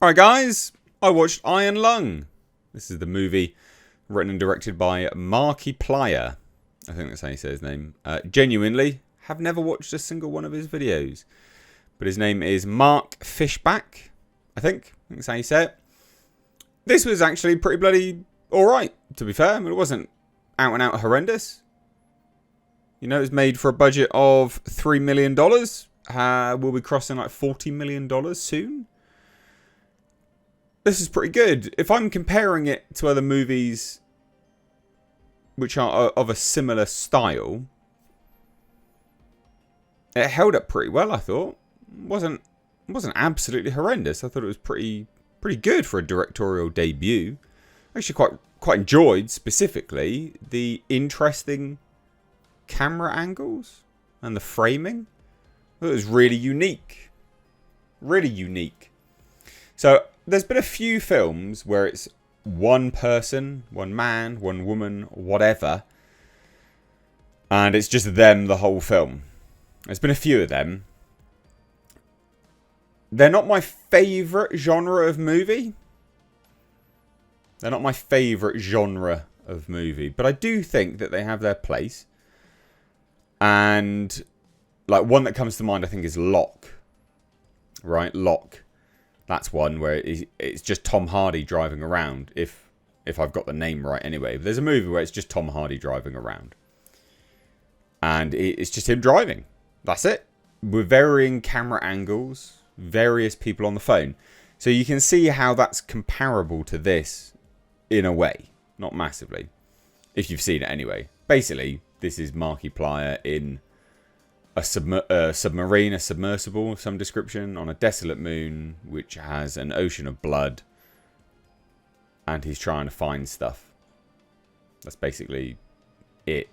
Alright guys, I watched Iron Lung. This is the movie written and directed by Markiplier. I think that's how you say his name. Genuinely, have never watched a single one of his videos. But his name is Mark Fishback, I think that's how you say it. This was actually pretty bloody alright, to be fair. I mean, it wasn't out and out horrendous. You know, it was made for a budget of $3 million. We'll be crossing like $40 million soon. This is pretty good. If I'm comparing it to other movies which are of a similar style, it held up pretty well, I thought. It wasn't absolutely horrendous. I thought it was pretty good for a directorial debut. Actually quite enjoyed specifically the interesting camera angles and the framing. I thought it was really unique. Really unique. So there's been a few films where it's one person, one man, one woman, whatever, and it's just them the whole film. There's been a few of them. They're not my favourite genre of movie. But I do think that they have their place. And like one that comes to mind, I think, is Locke. Right, Locke. That's one where it's just Tom Hardy driving around, if I've got the name right anyway. But there's a movie where it's just Tom Hardy driving around. And it's just him driving. That's it. With varying camera angles, various people on the phone. So you can see how that's comparable to this in a way. Not massively. If you've seen it anyway. Basically, this is Markiplier in a submarine, a submersible of some description, on a desolate moon, which has an ocean of blood. And he's trying to find stuff. That's basically it.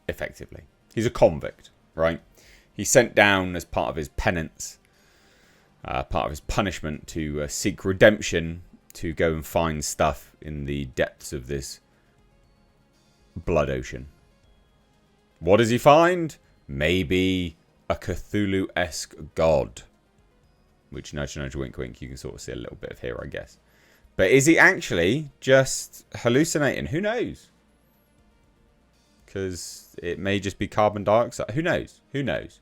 Effectively. He's a convict, right? He's sent down as part of his penance, part of his punishment, to seek redemption, to go and find stuff in the depths of this blood ocean. What does he find? Maybe a Cthulhu-esque god. Which, nudge, nudge, wink, wink, you can sort of see a little bit of here, I guess. But is he actually just hallucinating? Who knows? Because it may just be carbon dioxide. Who knows? Who knows?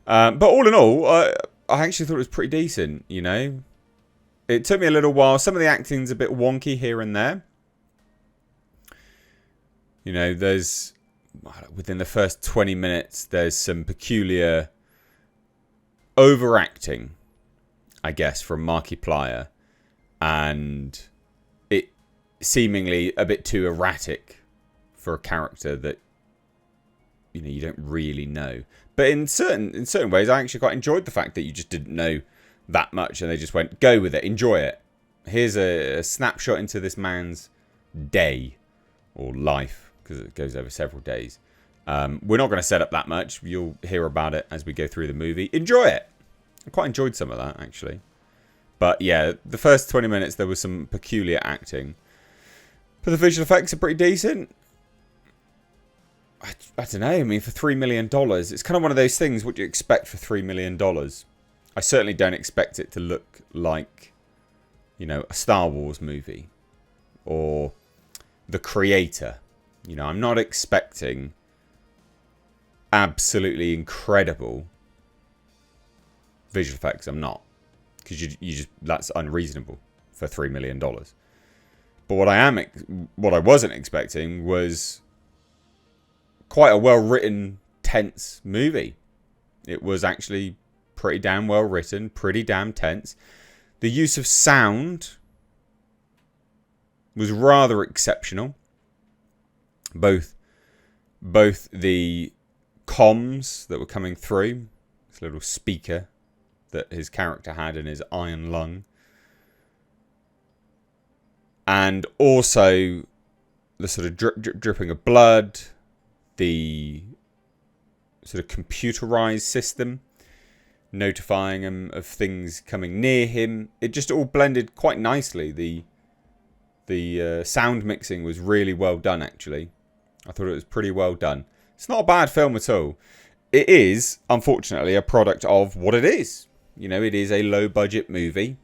But all in all, I actually thought it was pretty decent, you know. It took me a little while. Some of the acting's a bit wonky here and there. You know, there's... within the first 20 minutes, there's some peculiar overacting, I guess, from Markiplier. And it seemingly a bit too erratic for a character that, you know, you don't really know. But in certain ways, I actually quite enjoyed the fact that you just didn't know that much. And they just went, go with it, enjoy it. Here's a snapshot into this man's day or life. Because it goes over several days. We're not going to set up that much. You'll hear about it as we go through the movie. Enjoy it. I quite enjoyed some of that, actually. But yeah, the first 20 minutes, there was some peculiar acting. But the visual effects are pretty decent. I don't know. I mean, for $3 million, it's kind of one of those things. What do you expect for $3 million? I certainly don't expect it to look like, you know, a Star Wars movie. Or The Creator. You know, I'm not expecting absolutely incredible visual effects. I'm not. Because you just, that's unreasonable for $3 million. But what I wasn't expecting was quite a well-written, tense movie. It was actually pretty damn well written, pretty damn tense. The use of sound was rather exceptional. Both the comms that were coming through, this little speaker that his character had in his iron lung, and also the sort of dripping of blood, the sort of computerized system notifying him of things coming near him. It just all blended quite nicely. The sound mixing was really well done, actually. I thought it was pretty well done. It's not a bad film at all. It is, unfortunately, a product of what it is. you know, it is a low-budget movie.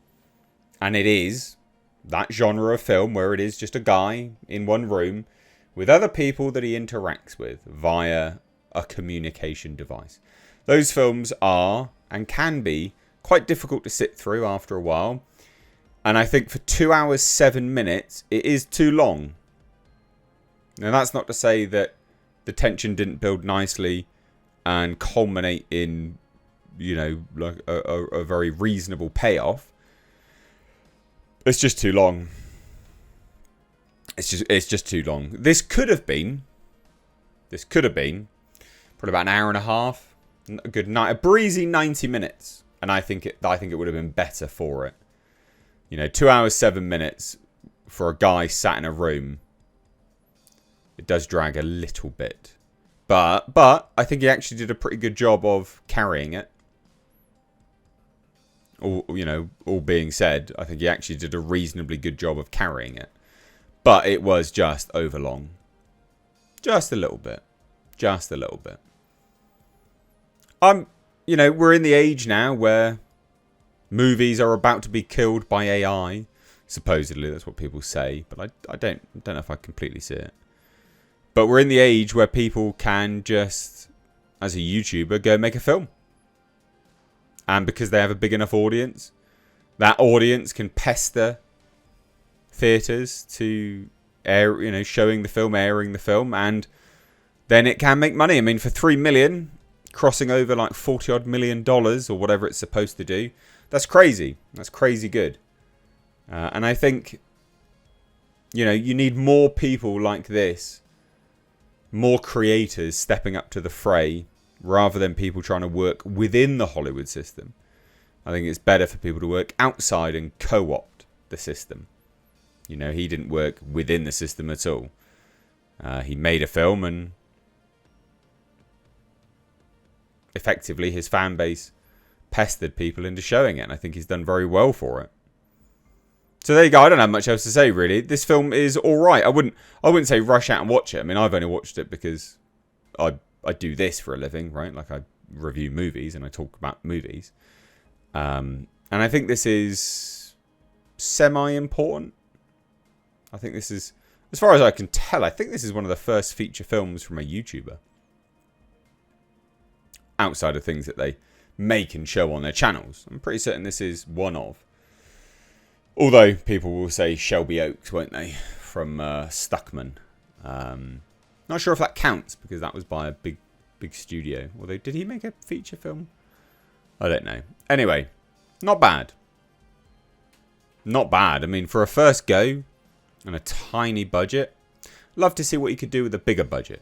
And it is that genre of film where it is just a guy in one room with other people that he interacts with via a communication device. Those films are, and can be, quite difficult to sit through after a while. And I think for 2 hours, 7 minutes, it is too long. Now, that's not to say that the tension didn't build nicely and culminate in, you know, like a very reasonable payoff. It's just too long. It's just too long. This could have been probably about an hour and a half. A good night, a breezy 90 minutes. And I think it would have been better for it. You know, 2 hours, 7 minutes for a guy sat in a room. It does drag a little bit. But I think he actually did a pretty good job of carrying it. All being said, I think he actually did a reasonably good job of carrying it. But it was just overlong. Just a little bit. Just a little bit. We're in the age now where movies are about to be killed by AI. Supposedly, that's what people say. But I don't know if I completely see it. But we're in the age where people can just, as a YouTuber, go make a film. And because they have a big enough audience, that audience can pester theatres to air, showing the film, airing the film, and then it can make money. I mean, for $3 million, crossing over like $40-odd million or whatever it's supposed to do, that's crazy. That's crazy good. And I think, you need more people like this, more creators stepping up to the fray, rather than people trying to work within the Hollywood system. I think it's better for people to work outside and co-opt the system. He didn't work within the system at all. He made a film and effectively his fan base pestered people into showing it. And I think he's done very well for it. So there you go. I don't have much else to say, really. This film is all right. I wouldn't say rush out and watch it. I mean, I've only watched it because I do this for a living, right? Like, I review movies and I talk about movies. And I think this is semi-important. I think this is, as far as I can tell, I think this is one of the first feature films from a YouTuber. Outside of things that they make and show on their channels. I'm pretty certain this is one of. Although people will say Shelby Oaks, won't they? From Stuckman. Not sure if that counts because that was by a big studio. Although, did he make a feature film? I don't know. Anyway, not bad. Not bad. I mean, for a first go and a tiny budget, love to see what you could do with a bigger budget.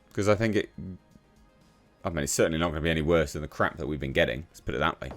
Because I think it's certainly not going to be any worse than the crap that we've been getting. Let's put it that way.